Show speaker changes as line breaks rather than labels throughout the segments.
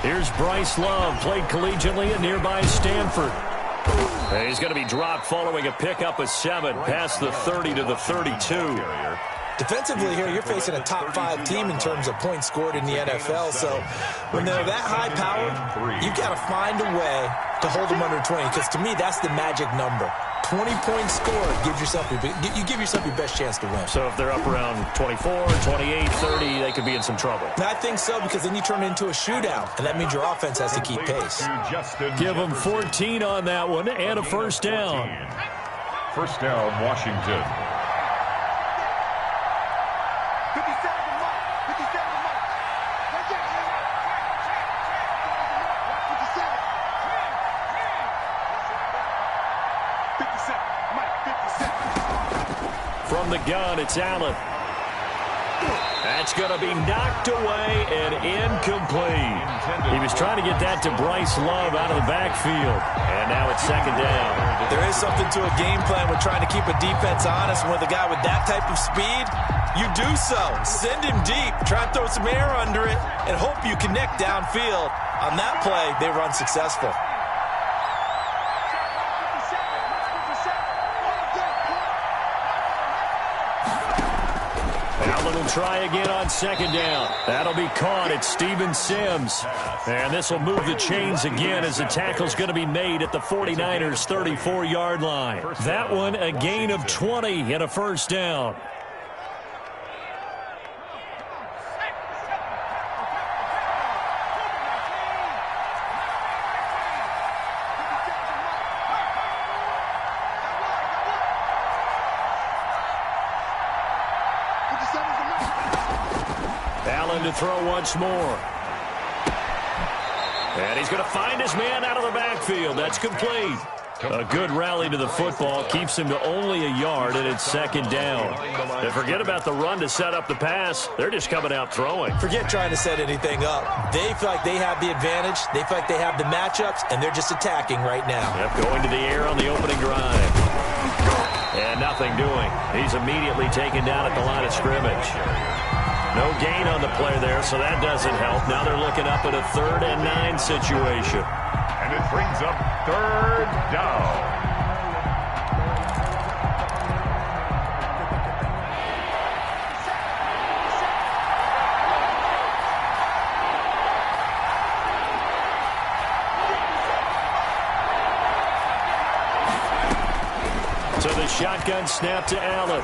Here's Bryce Love, played collegiately at nearby Stanford. And he's going to be dropped following a pickup of 7 past the 30 to the 32.
Defensively here, you're facing a top-5 team in terms of points scored in the NFL. So when they're that high-powered, you've got to find a way to hold them under 20. Because to me, that's the magic number. 20 points scored, you give yourself your best chance to win.
So if they're up around 24, 28, 30, they could be in some trouble.
And I think so, because then you turn it into a shootout, and that means your offense has to keep pace.
Give them 14 on that one and a first down.
First down, Washington.
From the gun, it's Allen. That's going to be knocked away and incomplete. He was trying to get that to Bryce Love out of the backfield. And now it's second down.
There is something to a game plan with trying to keep a defense honest. With a guy with that type of speed, you do so. Send him deep. Try and throw some air under it and hope you connect downfield. On that play, they were unsuccessful.
Allen will try again on second down. That'll be caught at Steven Sims. And this will move the chains again as the tackle's going to be made at the 49ers' 34-yard line. That one a gain of 20 and a first down. Allen to throw once more. And he's going to find his man out of the backfield. That's complete. A good rally to the football keeps him to only a yard, and it's second down. And forget about the run to set up the pass. They're just coming out throwing.
Forget trying to set anything up. They feel like they have the advantage. They feel like they have the matchups, and they're just attacking right now.
Yep, going to the air on the opening drive. And nothing doing. He's immediately taken down at the line of scrimmage. No gain on the play there, so that doesn't help. Now they're looking up at a 3rd and 9 situation.
And it brings up 3rd down.
So the shotgun snap to Allen.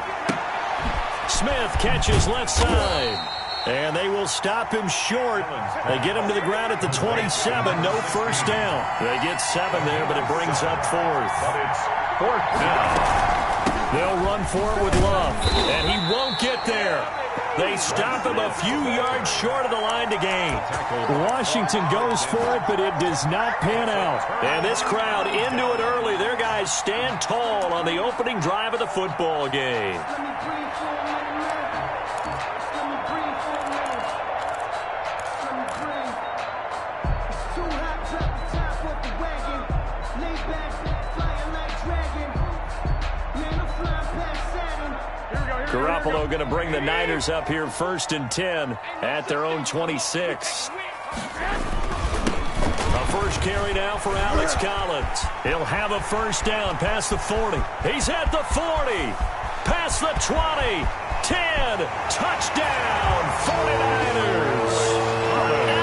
Smith catches left side. And they will stop him short. They get him to the ground at the 27. No first down. They get 7 there, but it brings up 4th.
But it's 4th down.
They'll run for it with Love. And he won't get there. They stop him a few yards short of the line to gain. Washington goes for it, but it does not pan out. And this crowd into it early. Their guys stand tall on the opening drive of the football game. Garoppolo going to bring the Niners up here 1st and 10 at their own 26. A first carry now for Alex Collins. He'll have a first down past the 40. He's at the 40. Past the 20. 10. Touchdown, 49ers.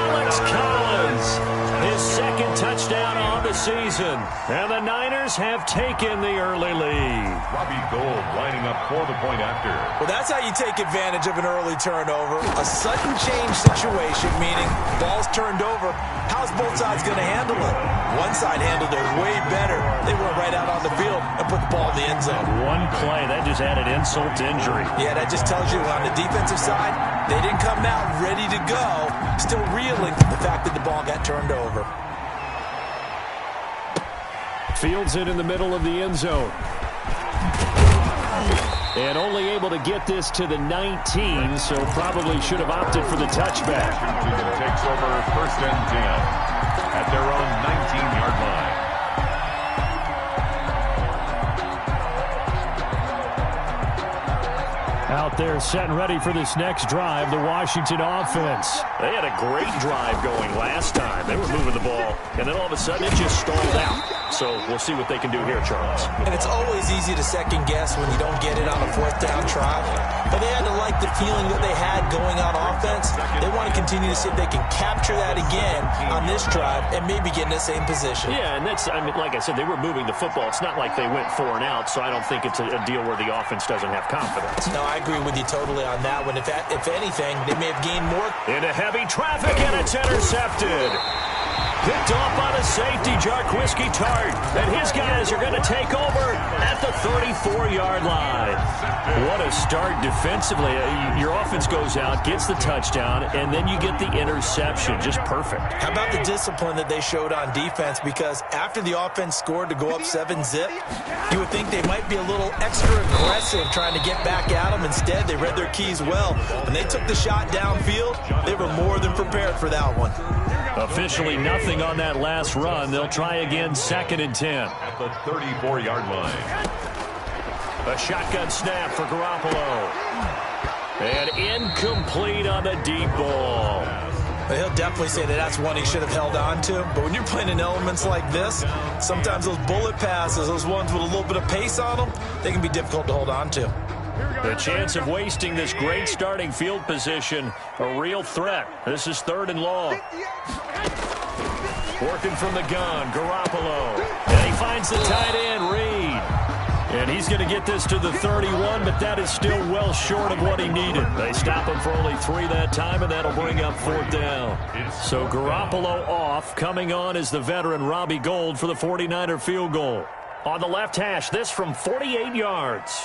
Alex Collins. His 2nd touchdown on the season. And the Niners have taken the early lead.
Robbie Gould lining up for the point after.
Well, that's how you take advantage of an early turnover. A sudden change situation, meaning ball's turned over. How's both sides going to handle it? One side handled it way better. They went right out on the field and put the ball in the end zone.
One play, that just added insult to injury.
Yeah, that just tells you on the defensive side, they didn't come out ready to go, still reeling the fact that the ball got turned over.
Fields it in the middle of the end zone. And only able to get this to the 19, so probably should have opted for the touchback.
Washington takes over 1st and 10 at their own 19-yard line.
Out they're set and ready for this next drive, the Washington offense.
They had a great drive going last time. They were moving the ball, and then all of a sudden it just stalled out. So we'll see what they can do here, Charles.
And it's always easy to second guess when you don't get it on a fourth down try. But they had to like the feeling that they had going on offense. They want to continue to see if they can capture that again on this drive and maybe get in the same position.
Yeah, and that's, I mean, like I said, they were moving the football. It's not like they went 4 and out, so I don't think it's a deal where the offense doesn't have confidence.
No, I agree with you totally on that one. If anything, they may have gained more.
Into heavy traffic, and it's intercepted. Picked off by the safety, Jarquiski Tart. And his guys are going to take over at the 34-yard line. What a start defensively. Your offense goes out, gets the touchdown, and then you get the interception. Just perfect.
How about the discipline that they showed on defense? Because after the offense scored to go up 7-zip, you would think they might be a little extra aggressive trying to get back at them. Instead, they read their keys well. When they took the shot downfield, they were more than prepared for that one.
Officially nothing on that last run. They'll try again, 2nd and 10.
At the 34-yard line.
A shotgun snap for Garoppolo. And incomplete on the deep ball.
He'll definitely say that that's one he should have held on to. But when you're playing in elements like this, sometimes those bullet passes, those ones with a little bit of pace on them, they can be difficult to hold on to.
The chance of wasting this great starting field position, a real threat. This is 3rd and long. Working from the gun, Garoppolo. And he finds the tight end, Reed. And he's going to get this to the 31, but that is still well short of what he needed. They stop him for only 3 that time, and that'll bring up 4th down. So Garoppolo off. Coming on is the veteran Robbie Gould for the 49er field goal. On the left hash, this from 48 yards.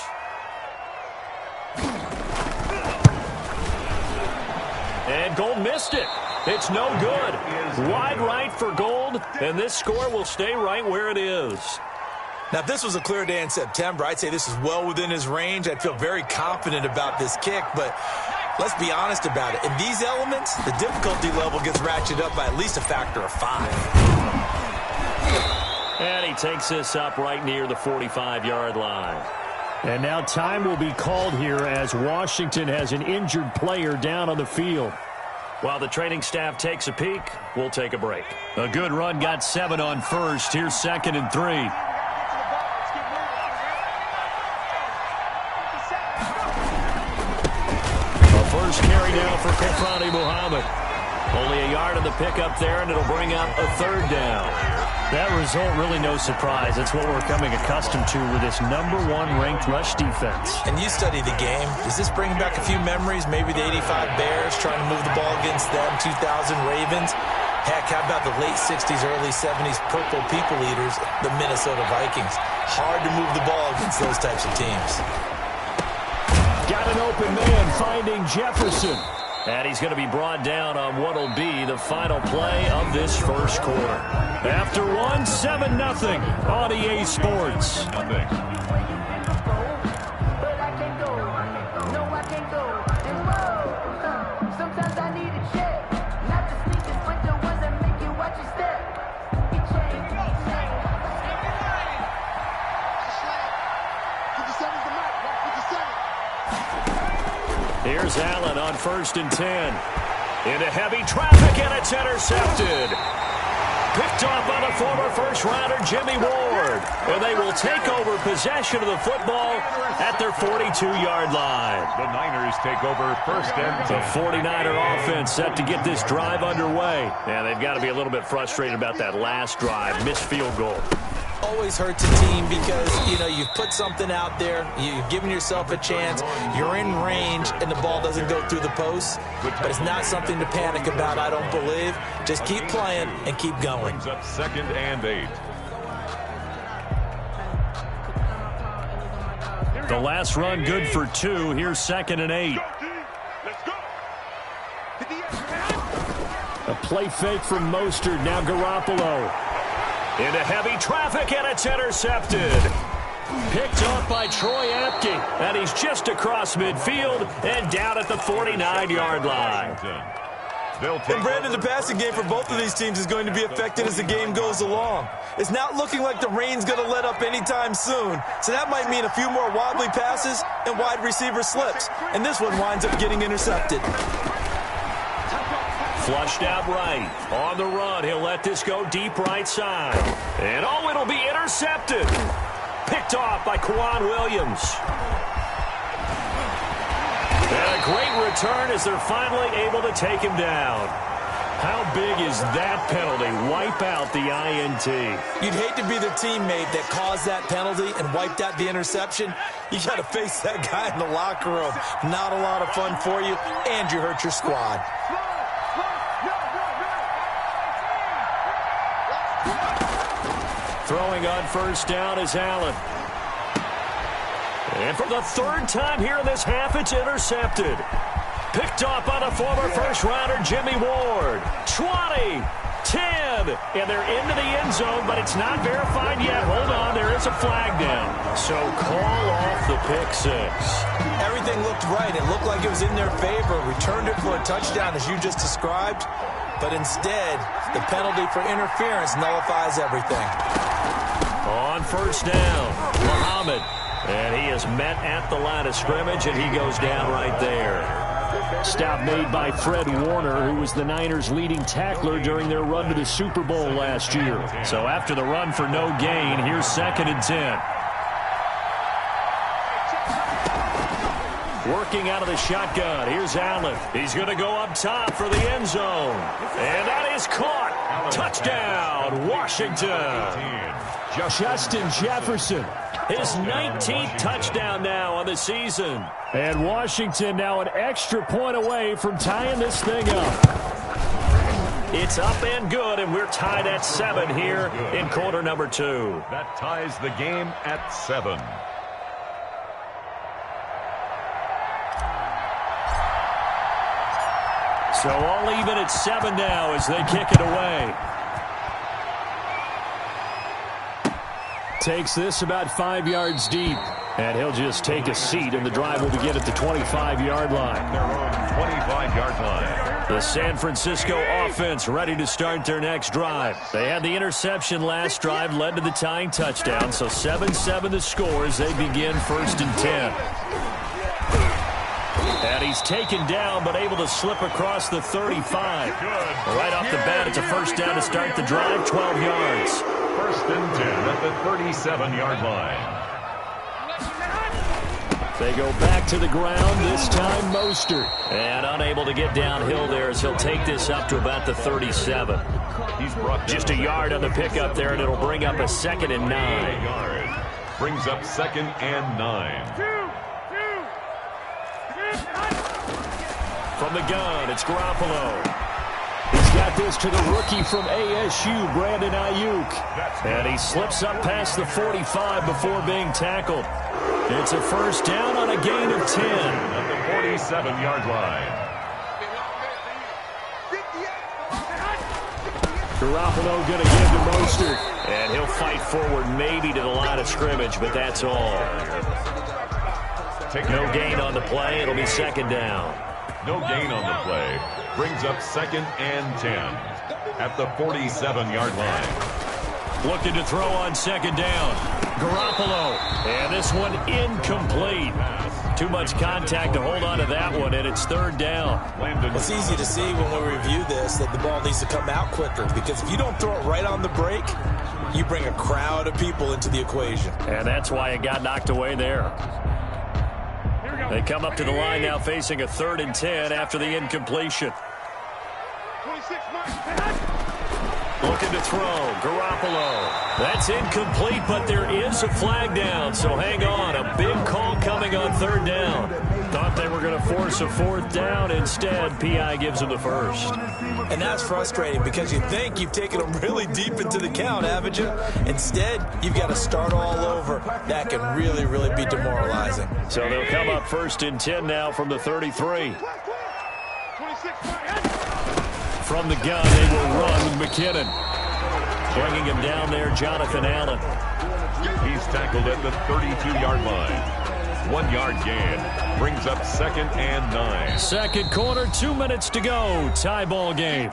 And Gould missed it. It's no good. Wide right for Gould, and this score will stay right where it is.
Now, if this was a clear day in September, I'd say this is well within his range. I'd feel very confident about this kick, but let's be honest about it. In these elements, the difficulty level gets ratcheted up by at least a factor of 5.
And he takes this up right near the 45-yard line. And now time will be called here as Washington has an injured player down on the field. While the training staff takes a peek, we'll take a break. A good run got 7 on first. Here's 2nd and 3. A first carry now for Kefani Muhammad. Only a yard on the pickup there, and it'll bring up a 3rd down. That result, really no surprise. It's what we're coming accustomed to with this #1 ranked rush defense.
And you study the game. Does this bring back a few memories? Maybe the 85 Bears trying to move the ball against them, 2000 Ravens. Heck, how about the late 60s, early 70s Purple People Eaters, the Minnesota Vikings? Hard to move the ball against those types of teams.
Got an open man finding Jefferson. And he's going to be brought down on what will be the final play of this first quarter. After 1, 7-0 on EA Sports. Here's Allen on 1st and 10. Into heavy traffic, and it's intercepted. Picked off by the former first-rounder Jimmy Ward. And they will take over possession of the football at their 42-yard line.
The Niners take over 1st and 10.
The 49er offense set to get this drive underway. Yeah, they've got to be a little bit frustrated about that last drive. Missed field goal.
Always hurts a team because, you know, you've put something out there, you've given yourself a chance, you're in range, and the ball doesn't go through the posts. But it's not something to panic about, I don't believe. Just keep playing and keep going.
Brings up 2nd and 8.
The last run good for 2. Here's 2nd and 8. A play fake from Mostert. Now Garoppolo. Into heavy traffic, and it's intercepted. Picked off by Troy Apke, and he's just across midfield and down at the 49-yard line.
And Brandon, the passing game for both of these teams is going to be affected as the game goes along. It's not looking like the rain's going to let up anytime soon, so that might mean a few more wobbly passes and wide receiver slips, and this one winds up getting intercepted.
Flushed out right. On the run, he'll let this go deep right side. And oh, it'll be intercepted. Picked off by Quan Williams. And a great return as they're finally able to take him down. How big is that penalty? Wipe out the INT.
You'd hate to be the teammate that caused that penalty and wiped out the interception. You got to face that guy in the locker room. Not a lot of fun for you, and you hurt your squad.
Throwing on first down is Allen. And for the third time here in this half, it's intercepted. Picked off by the former first-rounder Jimmy Ward. 20, 10, and they're into the end zone, but it's not verified yet. Hold on, there is a flag down. So call off the pick six.
Everything looked right. It looked like it was in their favor. Returned it for a touchdown, as you just described. But instead, the penalty for interference nullifies everything.
On first down, Muhammad. And he is met at the line of scrimmage, and he goes down right there. Stop made by Fred Warner, who was the Niners' leading tackler during their run to the Super Bowl last year. So after the run for no gain, here's 2nd and 10. Working out of the shotgun. Here's Allen. He's going to go up top for the end zone. And that is caught. Touchdown, Washington. Justin Jefferson. His 19th touchdown now on the season. And Washington now an extra point away from tying this thing up. It's up and good, and we're tied at 7 here in quarter number 2.
That ties the game at 7.
So all even at 7 now as they kick it away. Takes this about 5 yards deep. And he'll just take a seat, and the drive will begin at the 25-yard line.
Their own 25-yard line.
The San Francisco offense ready to start their next drive. They had the interception last drive, led to the tying touchdown. So 7-7 the score as they begin 1st and 10. And he's taken down, but able to slip across the 35. Right off the bat, it's a first down to start the drive, 12 yards.
1st and 10 at the 37-yard line.
They go back to the ground, this time Mostert. And unable to get downhill there as he'll take this up to about the 37.
He's brought
just a yard on the pickup there, and it'll bring up a 2nd and 9.
Brings up 2nd and 9.
From the gun, it's Garoppolo. He's got this to the rookie from ASU, Brandon Ayuk. And he slips up past the 45 before being tackled. It's a first down on a gain of 10.
At the 47-yard line.
Garoppolo going to give to Mostert. And he'll fight forward maybe to the line of scrimmage, but that's all. No gain on the play. It'll be 2nd down.
No gain on the play. Brings up 2nd and 10 at the 47-yard line.
Looking to throw on 2nd down. Garoppolo. And this one incomplete. Too much contact to hold on to that one, and it's 3rd down.
It's easy to see when we review this that the ball needs to come out quicker, because if you don't throw it right on the break, you bring a crowd of people into the equation.
And that's why it got knocked away there. They come up to the line now facing a 3rd and 10 after the incompletion. Looking to throw. Garoppolo. That's incomplete, but there is a flag down, so hang on. A big call coming on 3rd down. Thought they were going to force a 4th down. Instead, P.I. gives them the first.
And that's frustrating because you think you've taken them really deep into the count, haven't you? Instead, you've got to start all over. That can really, really be demoralizing.
So they'll come up 1st and 10 now from the 33. From the gun, they will run with McKinnon. Bringing him down there, Jonathan Allen.
He's tackled at the 32-yard line. 1 yard gain. Brings up 2nd and 9.
Second quarter, 2 minutes to go. Tie ball game.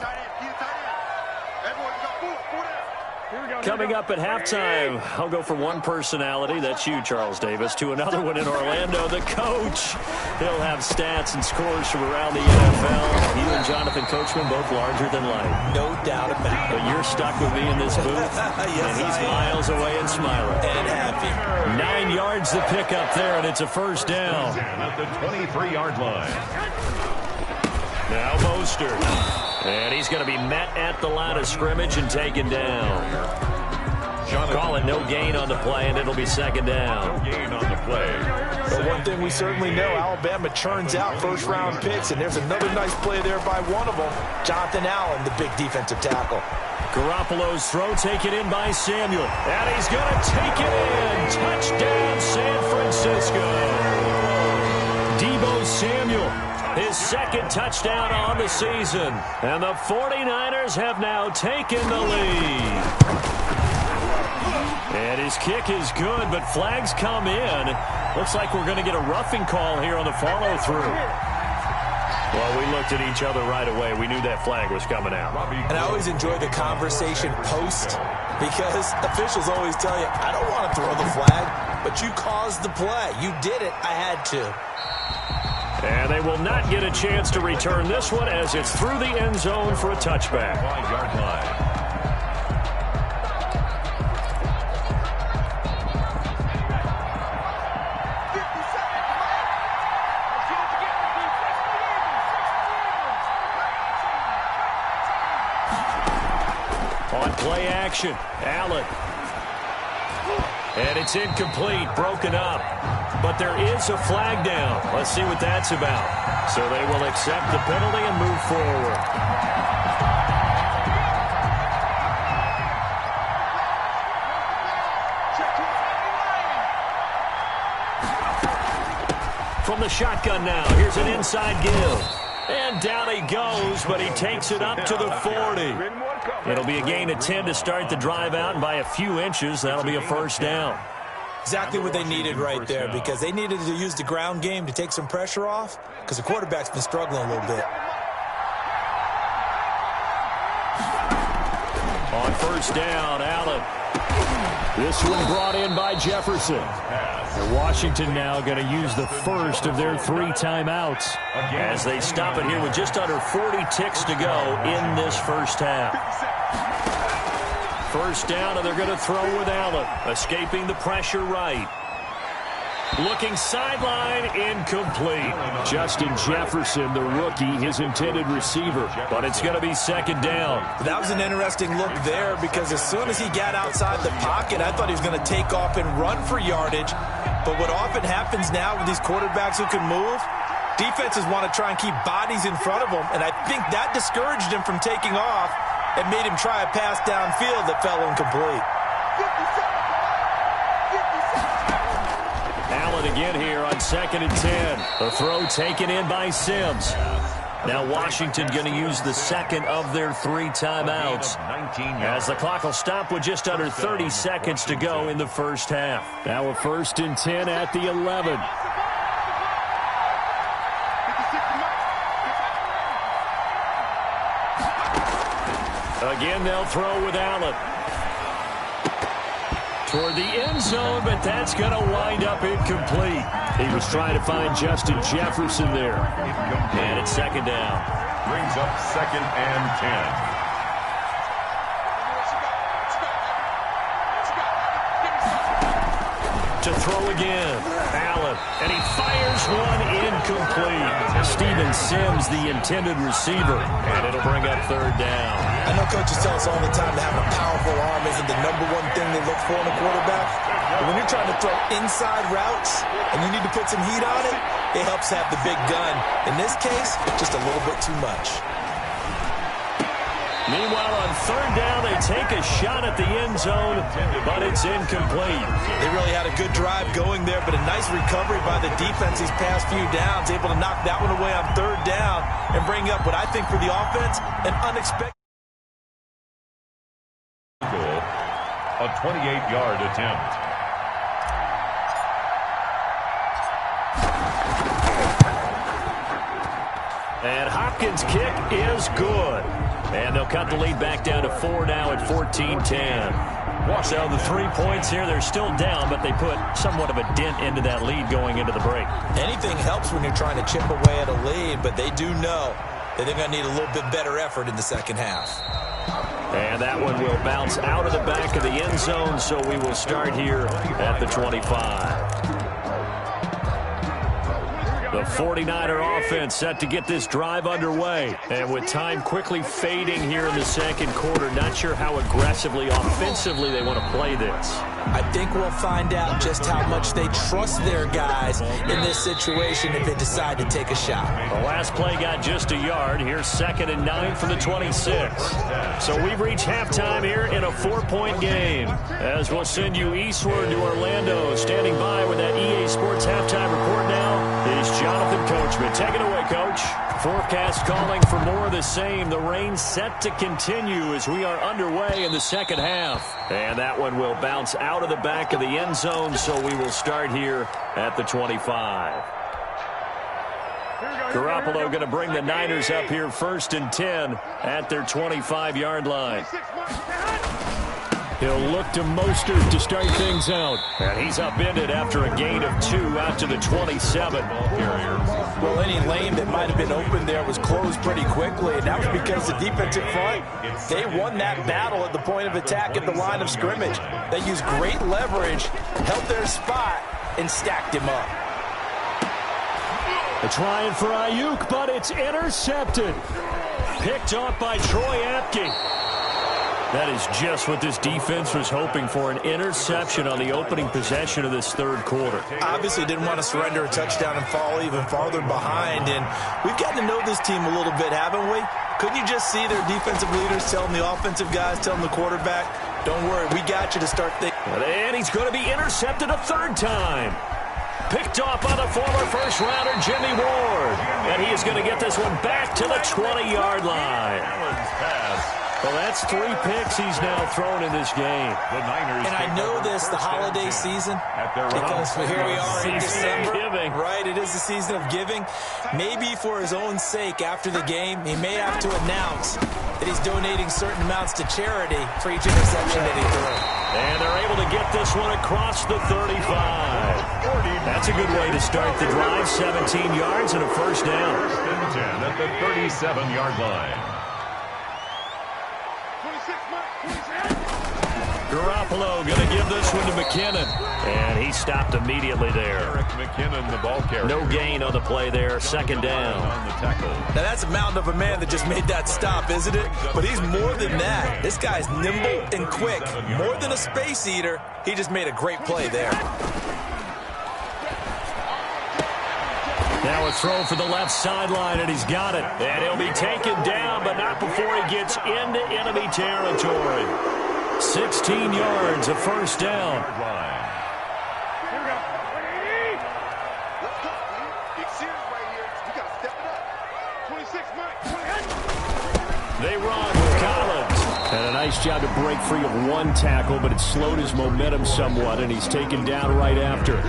Coming up at halftime, I'll go from one personality, that's you, Charles Davis, to another one in Orlando, the coach. He'll have stats and scores from around the NFL. You and Jonathan Coachman, both larger than life.
No doubt about it.
But you're stuck with me in this booth,
Yes,
and he's miles away and smiling.
And happy.
9 yards to pick up there, and it's a first down.
At the 23-yard line.
Now Mostert. And he's going to be met at the line of scrimmage and taken down. Call it no gain on the play, and it'll be second down.
No gain on the play.
But one thing we certainly know, Alabama churns out first-round picks, and there's another nice play there by one of them, Jonathan Allen, the big defensive tackle.
Garoppolo's throw taken in by Samuel. And he's going to take it in. Touchdown, San Francisco. Deebo Samuel, his second touchdown on the season. And the 49ers have now taken the lead. And his kick is good, but flags come in. Looks like we're going to get a roughing call here on the follow-through. Well, we looked at each other right away. We knew that flag was coming out.
And I always enjoy the conversation post because officials always tell you, I don't want to throw the flag, but you caused the play. You did it. I had to.
And they will not get a chance to return this one as it's through the end zone for a touchback.
5-yard line.
On play action, Allen. And it's incomplete, broken up. But there is a flag down. Let's see what that's about. So they will accept the penalty and move forward. From the shotgun now, here's an inside give. And down he goes, but he takes it up to the 40. It'll be a gain of 10 to start the drive out, and by a few inches, that'll be a first down.
Exactly what they needed right there, because they needed to use the ground game to take some pressure off, because the quarterback's been struggling a little bit.
On first down, Allen. This one brought in by Jefferson. And Washington now going to use the first of their 3 timeouts as they stop it here with just under 40 ticks to go in this first half. First down, and they're going to throw with Allen, escaping the pressure right. Looking sideline, incomplete. Justin Jefferson, the rookie, his intended receiver. But it's going to be second down.
That was an interesting look there because as soon as he got outside the pocket, I thought he was going to take off and run for yardage. But what often happens now with these quarterbacks who can move, defenses want to try and keep bodies in front of them. And I think that discouraged him from taking off and made him try a pass downfield that fell incomplete.
Allen again here on 2nd and 10. The throw taken in by Sims. Now Washington going to use the second of their 3 timeouts as the clock will stop with just under 30 seconds to go in the first half. Now a 1st and 10 at the 11. Again, they'll throw with Allen. Toward the end zone, but that's going to wind up incomplete. He was trying to find Justin Jefferson there. And it's second down.
Brings up 2nd and 10.
To throw again, Allen, and he fires one incomplete. Steven Sims, the intended receiver, and it'll bring up 3rd down.
I know coaches tell us all the time that having a powerful arm isn't the #1 thing they look for in a quarterback. But when you're trying to throw inside routes and you need to put some heat on it, it helps have the big gun. In this case, just a little bit too much.
Meanwhile, on 3rd down, they take a shot at the end zone, but it's incomplete.
They really had a good drive going there, but a nice recovery by the defense these past few downs, able to knock that one away on 3rd down and bring up what I think for the offense, an unexpected.
A 28-yard attempt.
And Hopkins' kick is good. And they'll cut the lead back down to 4 now at 14-10. So the 3 points here, they're still down, but they put somewhat of a dent into that lead going into the break.
Anything helps when you're trying to chip away at a lead, but they do know that they're going to need a little bit better effort in the second half.
And that one will bounce out of the back of the end zone, so we will start here at the 25. The 49er offense set to get this drive underway. And with time quickly fading here in the second quarter, not sure how aggressively, offensively they want to play this.
I think we'll find out just how much they trust their guys in this situation if they decide to take a shot.
The last play got just a yard. Here's 2nd and 9 from the 26. So we've reached halftime here in a 4-point game. As we'll send you eastward to Orlando. Standing by with that EA Sports halftime report now is Jonathan Coachman. Take it away, Coach. Forecast calling for more of the same. The rain set to continue as we are underway in the second half. And that one will bounce out of the back of the end zone, so we will start here at the 25. Garoppolo going to bring the Niners up here 1st and 10 at their 25-yard line. He'll look to Mostert to start things out. And he's upended after a gain of 2 out to the 27.
Well, any lane that might have been open there was closed pretty quickly, and that was because the defensive front, they won that battle at the point of attack at the line of scrimmage. They used great leverage, held their spot, and stacked him up.
They're trying for Ayuk, but it's intercepted. Picked off by Troy Apke. That is just what this defense was hoping for, an interception on the opening possession of this third quarter.
Obviously didn't want to surrender a touchdown and fall even farther behind, and we've gotten to know this team a little bit, haven't we? Couldn't you just see their defensive leaders telling the offensive guys, telling the quarterback, don't worry, we got you to start thinking.
And he's going to be intercepted a third time. Picked off by the former first-rounder Jimmy Ward. And he is going to get this one back to the 20-yard line. Well, that's 3 picks he's now thrown in this game.
And I know this, the holiday season, because here we are in December. Right, it is the season of giving. Maybe for his own sake, after the game, he may have to announce that he's donating certain amounts to charity for each interception that he threw.
And they're able to get this one across the 35. That's a good way to start the drive. 17 yards and a first down.
10 at the 37-yard line.
Garoppolo going to give this one to McKinnon. And he stopped immediately there.
Eric McKinnon, the ball carrier.
No gain on the play there. 2nd down.
On the tackle.
Now that's a mountain of a man that just made that stop, isn't it? But he's more than that. This guy's nimble and quick. More than a space eater. He just made a great play there.
Now a throw for the left sideline, and he's got it. And he'll be taken down, but not before he gets into enemy territory. 16 yards, a first down. They run with Collins. And a nice job to break free of one tackle, but it slowed his momentum somewhat, and he's taken down right after.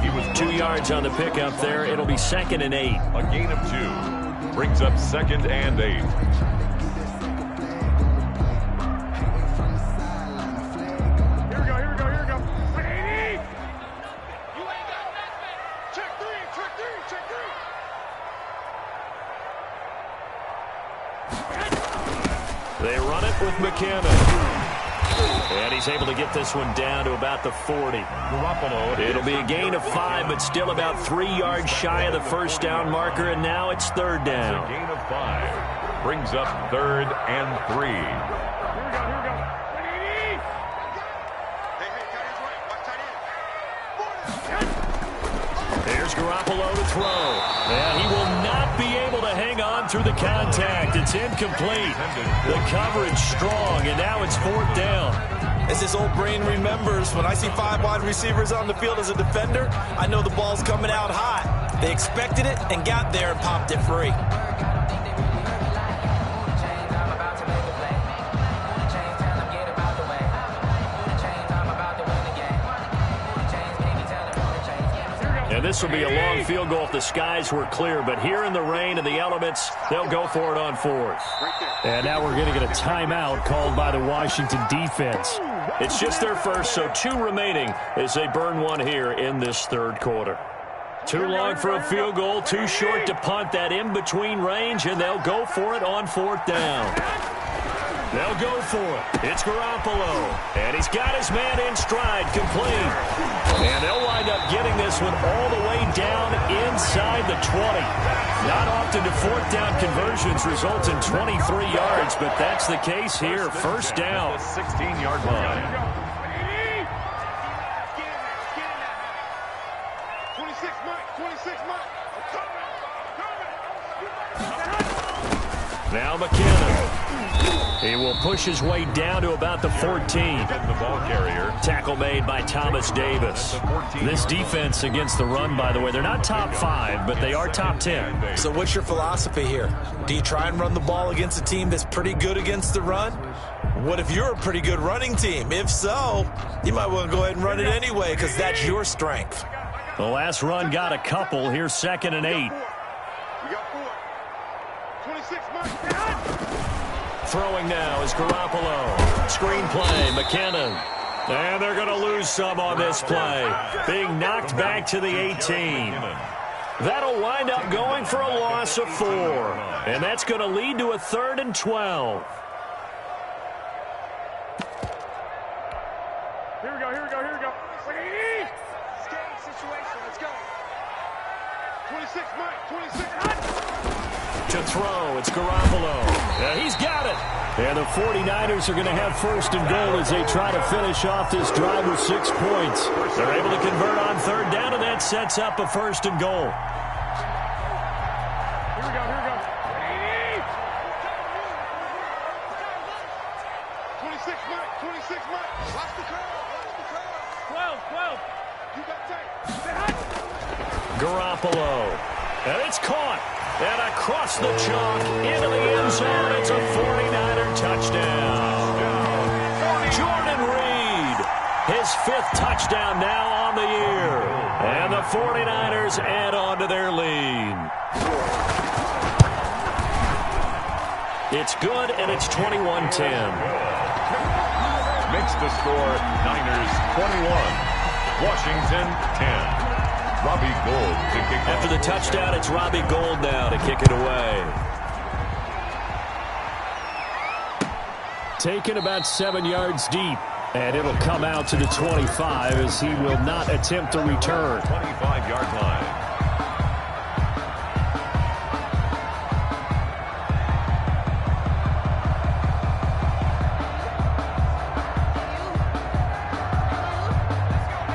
He was 2 yards on the pickup there. It'll be 2nd and 8.
A gain of 2. Brings up 2nd and 8.
They run it with McKinnon. And he's able to get this one down to about the 40. It'll be a gain of 5, but still about 3 yards shy of the first down marker, and now it's 3rd down.
A gain of 5. Brings up 3rd and 3.
Here's Garoppolo to throw. And he will not be able to hang on through the contact. It's incomplete. The coverage strong, and now it's 4th down.
As this old brain remembers, when I see 5 wide receivers on the field as a defender, I know the ball's coming out hot. They expected it and got there and popped it free. And
this will be a long field goal if the skies were clear, but here in the rain and the elements, they'll go for it on fourth.
And now we're going to get a timeout called by the Washington defense.
It's just their first, so 2 remaining as they burn one here in this third quarter. Too long for a field goal, too short to punt that in-between range, and they'll go for it on fourth down. They'll go for it. It's Garoppolo, and he's got his man in stride, complete. And they'll wind up getting this one all the way down inside the 20. Not often do fourth down conversions result in 23 yards, but that's the case here. First down.
16-yard line.
Now McKinnon. He will push his way down to about the 14.
The ball carrier.
Tackle made by Thomas Davis. This defense against the run, by the way, they're not top 5, but they are top 10.
So what's your philosophy here? Do you try and run the ball against a team that's pretty good against the run? What if you're a pretty good running team? If so, you might want to go ahead and run it anyway because that's your strength.
The last run got a couple. Here's 2nd and 8. Throwing now is Garoppolo. Screen play, McKinnon. And they're going to lose some on this play. Being knocked back to the 18. That'll wind up going for a loss of 4. And that's going to lead to a 3rd and 12.
Here we go. Skate situation, let's go. 26, Mike, 26.
To throw, it's Garoppolo. He's got it.
And the 49ers are going to have 1st and goal as they try to finish off this drive with 6 points.
They're able to convert on 3rd down, and that sets up a 1st and goal.
Here we go. 26, Mike. Watch the curl. 12. You got tape.
Garoppolo. And it's caught. And across the chalk into the end zone. It's a 49er touchdown. Jordan Reed, his 5th touchdown now on the year. And the 49ers add on to their lead. It's good, and it's 21-10.
Makes the score Niners 21, Washington 10. Robbie Gould to kick off.
After the touchdown, it's Robbie Gould now to kick it away.
Taken about 7 yards deep, and it'll come out to the 25 as he will not attempt to return.
25-yard line.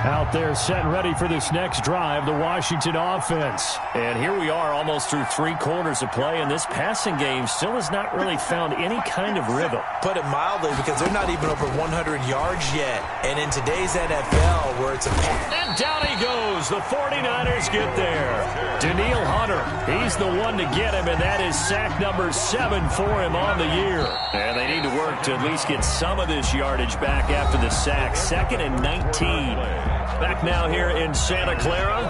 Out there set and ready for this next drive, the Washington offense.
And here we are almost through 3 quarters of play, and this passing game still has not really found any kind of rhythm.
Put it mildly, because they're not even over 100 yards yet. And in today's NFL, where it's a pass.
And down he goes. The 49ers get there. Danielle Hunter, he's the one to get him, and that is sack number 7 for him on the year. And they need to work to at least get some of this yardage back after the sack. 2nd and 19. Back now here in Santa Clara.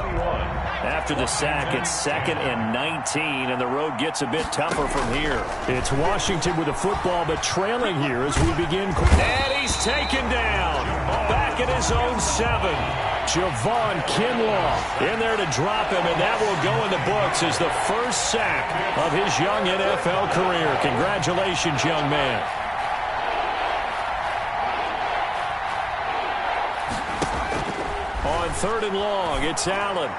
After the sack, it's 2nd and 19, and the road gets a bit tougher from here.
It's Washington with the football, but trailing here as we begin.
And he's taken down. Back at his own 7. Javon Kinlaw in there to drop him, and that will go in the books as the first sack of his young NFL career. Congratulations, young man. On 3rd and long, it's Allen.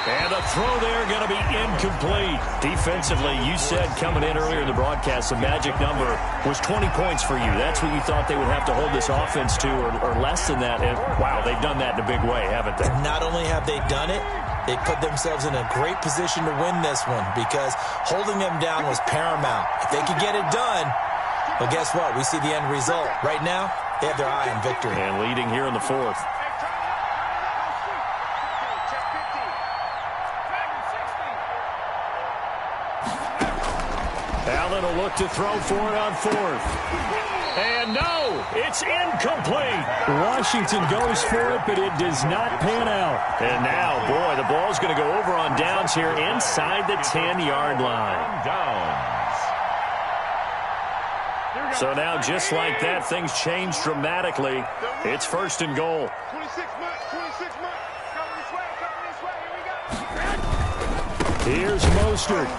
And the throw there going to be incomplete. Defensively, you said coming in earlier in the broadcast, the magic number was 20 points for you. That's what you thought they would have to hold this offense to, or less than that. And, wow, they've done that in a big way, haven't they?
Not only have they done it, they put themselves in a great position to win this one because holding them down was paramount. If they could get it done, well, guess what? We see the end result. Right now, they have their eye on victory.
And leading here in the 4th. Allen will look to throw for it on 4th. And no, it's incomplete. Washington goes for it, but it does not pan out. And now, boy, the ball's going to go over on downs here inside the 10-yard line.
Downs.
So now, just like that, things change dramatically. It's first and goal.
26 months, 26 months. Coming this way, here we go.
Here's Mostert.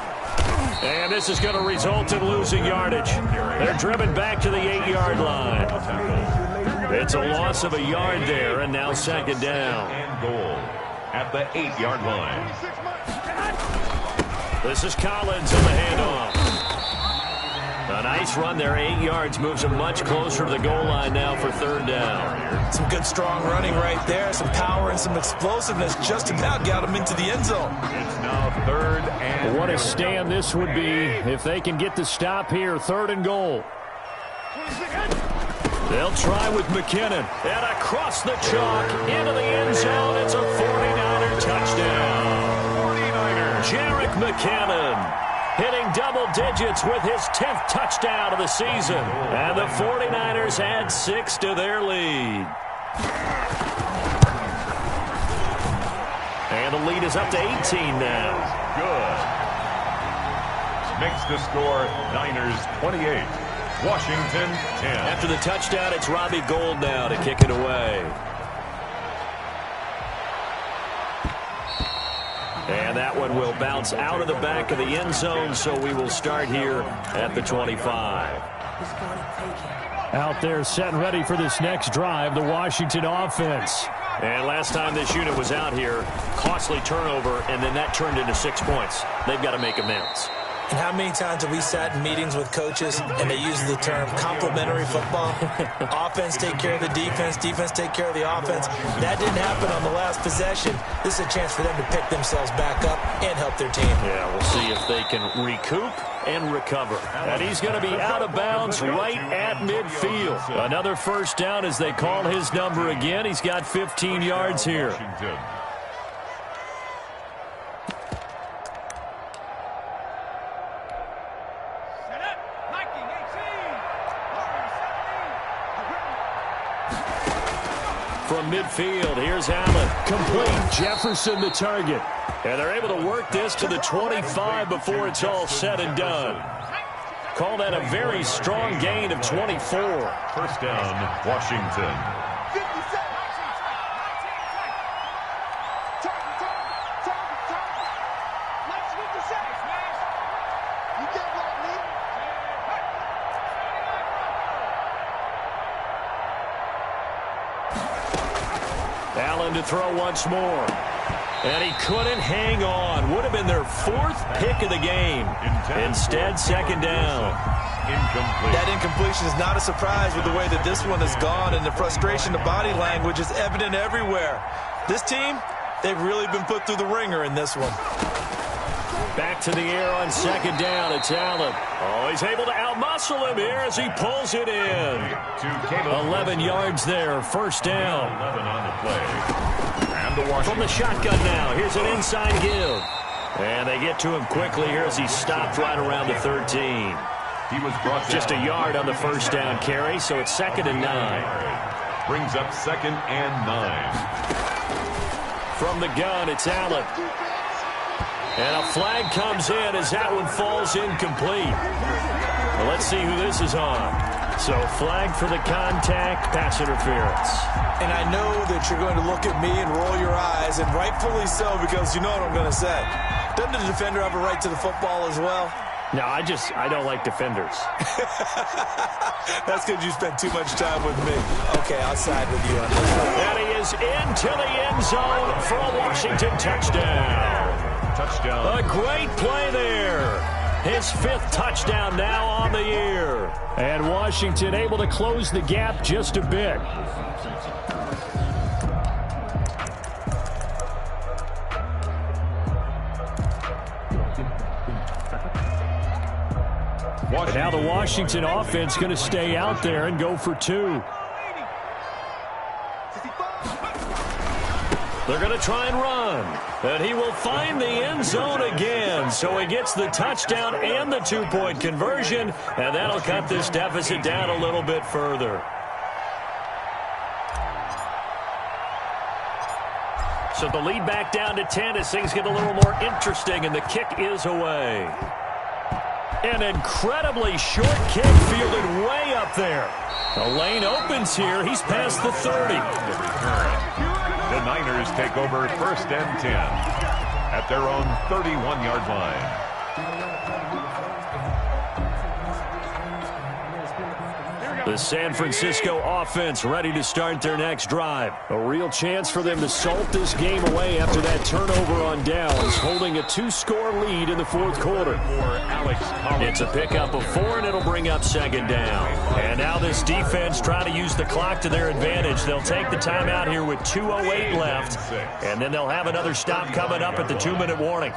And this is going to result in losing yardage. They're driven back to the 8-yard line. It's a loss of a yard there, and now second down.
And goal at the 8-yard line.
This is Collins on the handoff. A nice run there, 8 yards, moves him much closer to the goal line now for third down.
Some good strong running right there, some power and some explosiveness just about got him into the end zone.
It's now third and
What a stand this would be if they can get the stop here, third and goal. They'll try with McKinnon, and across the chalk into the end zone. It's a 49er touchdown.
49ers.
Jerick McKinnon hitting double digits with his 10th touchdown of the season. And the 49ers add 6 to their lead. And the lead is up to 18 now.
Good. Makes the score Niners 28, Washington 10.
After the touchdown, it's Robbie Gould now to kick it away. And that one will bounce out of the back of the end zone, so we will start here at the 25. Out there set and ready for this next drive, the Washington offense. And last time this unit was out here, costly turnover, and then that turned into 6 points. They've got to make amends.
And how many times have we sat in meetings with coaches and they use the term complementary football? Offense take care of the defense, defense take care of the offense. That didn't happen on the last possession. This is a chance for them to pick themselves back up and help their team.
Yeah, we'll see if they can recoup and recover. And he's going to be out of bounds right at midfield. Another first down as they call his number again. He's got 15 yards here.
Washington.
From midfield, here's Allen. Complete. Jefferson the target. And they're able to work this to the 25 before it's all said and done. Call that a very strong gain of 24.
First down, Washington.
57. Let's get the sack. You get right, Lee.
Allen to throw once more. And he couldn't hang on. Would have been their 4th pick of the game. Instead, second down.
Incomplete.
That incompletion is not a surprise with the way that this one has gone, and the frustration of body language is evident everywhere. This team, they've really been put through the ringer in this one.
Back to the air on second down. It's Allen. Oh, he's able to outmuscle him here as he pulls it in. 11 yards there. First down.
11 on the play. And the
From the shotgun now. Here's an inside give. And they get to him quickly here as he stopped right around the 13.
He was brought
Just a
down.
yard on the first down carry, so it's second and 9.
Brings up second and 9.
From the gun, it's Allen. And a flag comes in as that one falls incomplete. Well, let's see who this is on. So flag for the contact, pass interference.
And I know that you're going to look at me and roll your eyes, and rightfully so, because you know what I'm going to say. Doesn't the defender have a right to the football as well?
No, I don't like defenders.
That's because you spent too much time with me. Okay, I'll side with you on this one.
And he is into the end zone for a Washington touchdown.
Touchdown.
A great play there. His 5th touchdown now on the year. And Washington able to close the gap just a bit. And now the Washington offense going to stay out there and go for 2. They're going to try and run. And he will find the end zone again. So he gets the touchdown and the two-point conversion. And that'll cut this deficit down a little bit further. So the lead back down to 10 as things get a little more interesting. And the kick is away. An incredibly short kick fielded way up there. The lane opens here. He's past the 30.
The Niners take over 1st and 10 at their own 31-yard line.
The San Francisco offense ready to start their next drive. A real chance for them to salt this game away after that turnover on downs, holding a 2-score lead in the fourth quarter. It's a pickup of 4, and it'll bring up 2nd down. And now this defense trying to use the clock to their advantage. They'll take the timeout here with 2:08 left, and then they'll have another stop coming up at the 2-minute warning.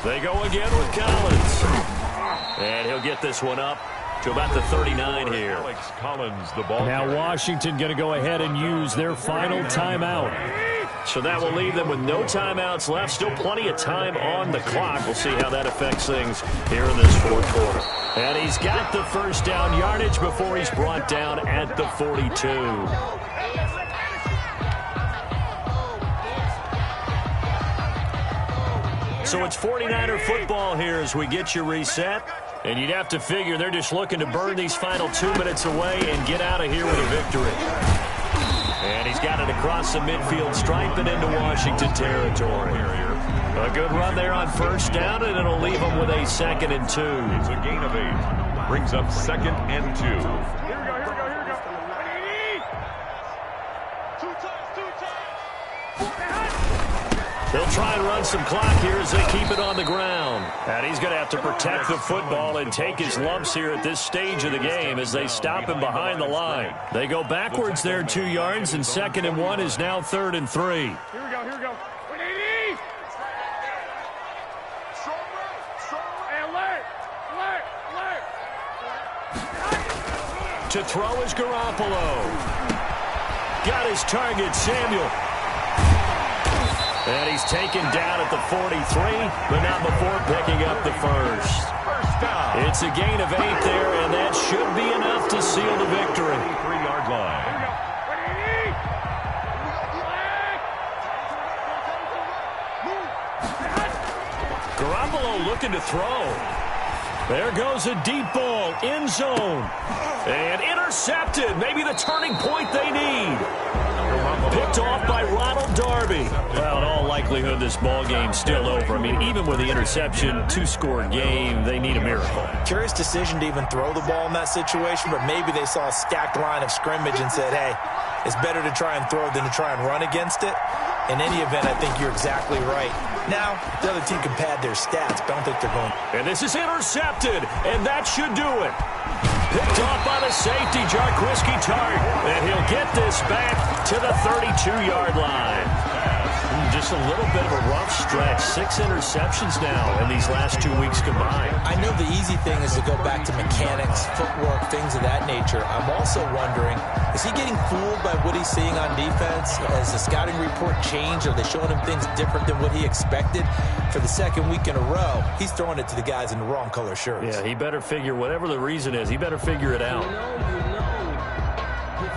They go again with Collins. And he'll get this one up to about the 39 here. Now Washington going to go ahead and use their final timeout. So that will leave them with no timeouts left. Still plenty of time on the clock. We'll see how that affects things here in this fourth quarter. And he's got the first down yardage before he's brought down at the 42. So it's 49er football here as we get you reset. And you'd have to figure they're just looking to burn these final 2 minutes away and get out of here with a victory. And he's got it across the midfield stripe and into Washington territory. A good run there on first down, and it'll leave them with a 2nd and 2.
It's a gain of 8. Brings up 2nd and 2.
They'll try and run some clock here as they keep it on the ground. And he's going to have to protect the football and take his lumps here at this stage of the game as they stop him behind the line. They go backwards there 2 yards, and 2nd and 1 is now 3rd and 3.
Here we go.
To throw is Garoppolo. Got his target, Samuel. And he's taken down at the 43, but not before picking up the first. It's a gain of 8 there, and that should be enough to seal the victory.
3-yard line.
Garoppolo looking to throw. There goes a deep ball, end zone. And intercepted, maybe the turning point they need. Picked off by Ronald Darby. Well, in all likelihood, this ball game's still over. I mean, even with the interception, 2-score game, they need a miracle.
Curious decision to even throw the ball in that situation, but maybe they saw a stacked line of scrimmage and said, hey, it's better to try and throw than to try and run against it. In any event, I think you're exactly right. Now, the other team can pad their stats, but I don't think they're going.
And this is intercepted, and that should do it. Picked off by the safety, Jarkwiski-Tart, and he'll get this back to the 32-yard line. Just a little bit of a rough stretch. 6 interceptions now in these last 2 weeks combined.
I know the easy thing is to go back to mechanics, footwork, things of that nature. I'm also wondering, is he getting fooled by what he's seeing on defense? Has the scouting report changed? Are they showing him things different than what he expected? For the 2nd week in a row, he's throwing it to the guys in the wrong color shirts.
Yeah, he better figure, whatever the reason is, he better figure it out.
If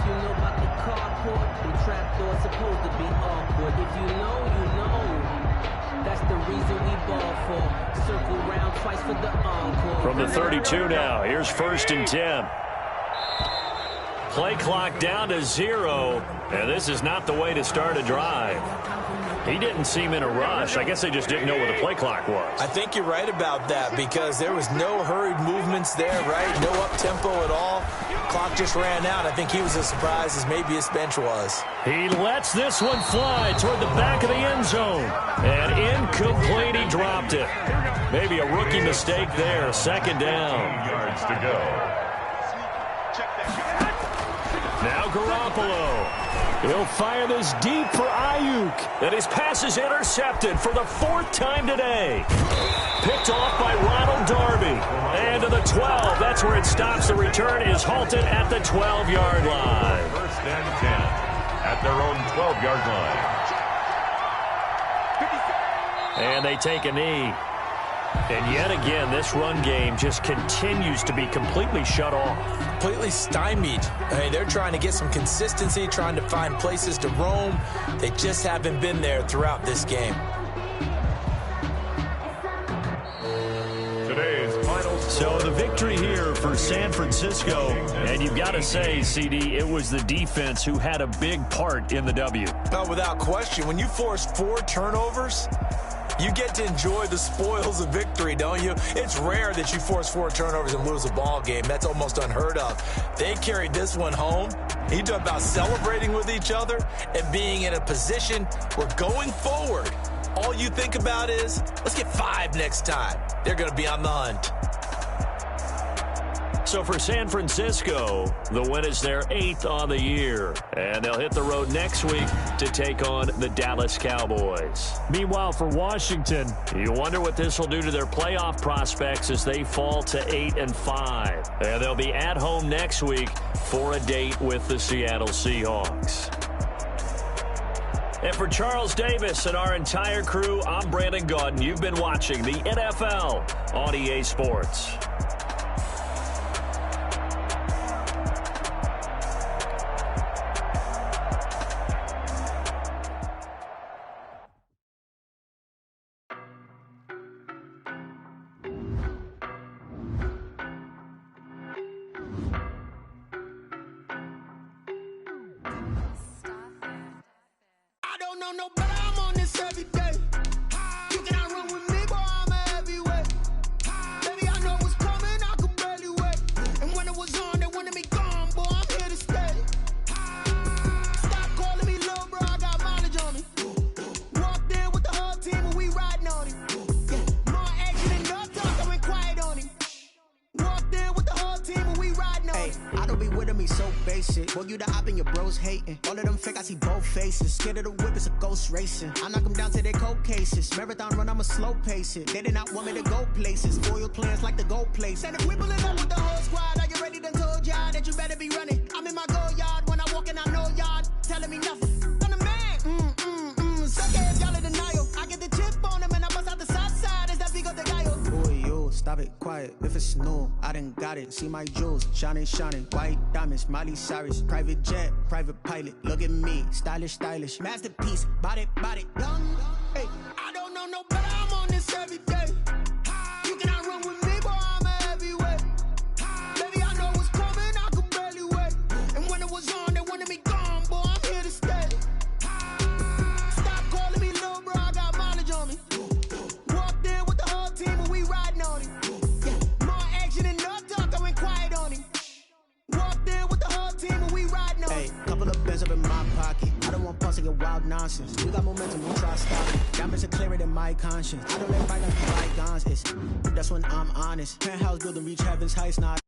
you know about the carport, the trapdoor's supposed to be awkward. If you know, you know. That's the reason we ball for. Circle round twice for the encore.
From the 32 now, here's 1st and 10. Play clock down to 0, and this is not the way to start a drive. He didn't seem in a rush. I guess they just didn't know where the play clock was.
I think you're right about that because there was no hurried movements there, right? No up-tempo at all. Clock just ran out. I think he was as surprised as maybe his bench was.
He lets this one fly toward the back of the end zone. And incomplete, he dropped it. Maybe a rookie mistake there. 2nd down.
2 yards to go.
Now Garoppolo. He'll fire this deep for Ayuk. And his pass is intercepted for the 4th time today. Picked off by Ronald Darby. And to the 12. That's where it stops. The return is halted at the 12-yard line.
1st and 10 at their own 12-yard line.
And they take a knee. And yet again, this run game just continues to be completely shut off.
Completely stymied. I mean, they're trying to get some consistency, trying to find places to roam. They just haven't been there throughout this game.
Today's final score.
So the victory here for San Francisco. And you've got to say, CD, it was the defense who had a big part in the W.
Oh, without question. When you force 4 turnovers, you get to enjoy the spoils of victory, don't you? It's rare that you force 4 turnovers and lose a ball game. That's almost unheard of. They carried this one home. You talk about celebrating with each other and being in a position where going forward, all you think about is, let's get 5 next time. They're going to be on the hunt.
So for San Francisco, the win is their 8th on the year. And they'll hit the road next week to take on the Dallas Cowboys. Meanwhile, for Washington, you wonder what this will do to their playoff prospects as they fall to 8-5. And they'll be at home next week for a date with the Seattle Seahawks. And for Charles Davis and our entire crew, I'm Brandon Gaudin. You've been watching the NFL on EA Sports.
No, but I'm on this every day. You cannot run with me, boy, I'm a heavyweight. Baby, I know what's coming, I could barely wait. And when it was on, they wanted me gone, boy, I'm here to stay. Stop calling me little bro, I got mileage on me. Walked in with the whole team and we riding on him. Yeah, more action and no talk, I went quiet on him. Walked in with the whole team and we riding on him.
I don't be with me so basic. Boy, you the op and your bros hating. All of them fake, I see both faces. Scared of the whip, it's a ghost racing. I knock them down to their cold cases. Marathon run, I'ma slow pace it. They did not want me to go places. Foil plans like the gold place. And if we pulling up with the whole squad, are you ready to told y'all that you better be running? I'm in my go yard. When I walk in, I know y'all telling me nothing. I'm the man. Suck ass, y'all in denial. I get the chip on them and I bust out the south side. Is that Vigo de Gallo? Boy, yo, stop it, quiet. If it's new, I done got it. See my jewels, shining, shining. White diamonds, Miley Cyrus. Private jet, private pilot. Look at me, stylish, stylish. Masterpiece, body, young. Hey,
I don't know no better, I'm on this every day. You cannot run with me, boy, I'm a heavyweight. Baby, I know what's coming, I could barely wait. And when it was on, they wanted me gone, boy, I'm here to stay. Stop calling me little bro, I got mileage on me. Walked in with the whole team and we riding on him. Yeah, more action and no talk, I went quiet on him. Walked in with the whole team and we riding on him.
hey, couple of bands up in my pocket. I don't want pulse and get wild nonsense. We got momentum, don't try to stop it. Diamonds are clearer than my conscience. I don't let bygones be bygones. That's when I'm honest. Penthouse building, reach heaven's heights, not.